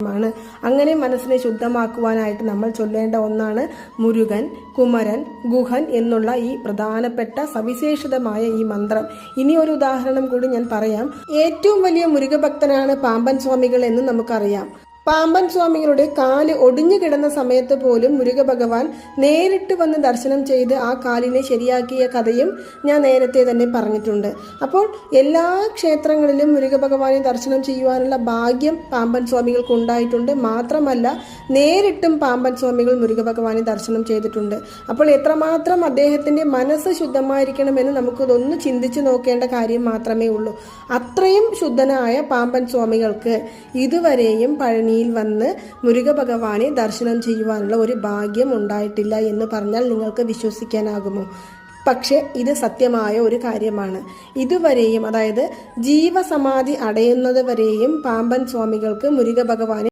ാണ്. അങ്ങനെ മനസ്സിനെ ശുദ്ധമാക്കുവാനായിട്ട് നമ്മൾ ചൊല്ലേണ്ട ഒന്നാണ് മുരുകൻ, കുമരൻ, ഗുഹൻ എന്നുള്ള ഈ പ്രധാനപ്പെട്ട സവിശേഷതമായ ഈ മന്ത്രം. ഇനി ഒരു ഉദാഹരണം കൂടി ഞാൻ പറയാം. ഏറ്റവും വലിയ മുരുകഭക്തനാണ് പാമ്പൻ സ്വാമികൾ എന്ന് നമുക്കറിയാം. പാമ്പൻ സ്വാമികളുടെ കാല് ഒടിഞ്ഞു കിടന്ന സമയത്ത് പോലും മുരുക ഭഗവാൻ നേരിട്ട് വന്ന് ദർശനം ചെയ്ത് ആ കാലിനെ ശരിയാക്കിയ കഥയും ഞാൻ നേരത്തെ തന്നെ പറഞ്ഞിട്ടുണ്ട്. അപ്പോൾ എല്ലാ ക്ഷേത്രങ്ങളിലും മുരുക ഭഗവാനെ ദർശനം ചെയ്യുവാനുള്ള ഭാഗ്യം പാമ്പൻ സ്വാമികൾക്ക് ഉണ്ടായിട്ടുണ്ട്. മാത്രമല്ല നേരിട്ടും പാമ്പൻ സ്വാമികൾ മുരുക ഭഗവാനെ ദർശനം ചെയ്തിട്ടുണ്ട്. അപ്പോൾ എത്രമാത്രം അദ്ദേഹത്തിൻ്റെ മനസ്സ് ശുദ്ധമായിരിക്കണമെന്ന് നമുക്കതൊന്ന് ചിന്തിച്ചു നോക്കേണ്ട കാര്യം മാത്രമേ ഉള്ളൂ. അത്രയും ശുദ്ധനായ പാമ്പൻ സ്വാമികൾക്ക് ഇതുവരെയും പഴനി വന്ന് മുരുക ഭഗവാനെ ദർശനം ചെയ്യുവാനുള്ള ഒരു ഭാഗ്യം ഉണ്ടായിട്ടില്ല എന്ന് പറഞ്ഞാൽ നിങ്ങൾക്ക് വിശ്വസിക്കാനാകുമോ? പക്ഷെ ഇത് സത്യമായ ഒരു കാര്യമാണ്. ഇതുവരെയും, അതായത് ജീവസമാധി അടയുന്നത് വരെയും പാമ്പൻ സ്വാമികൾക്ക് മുരുക ഭഗവാനെ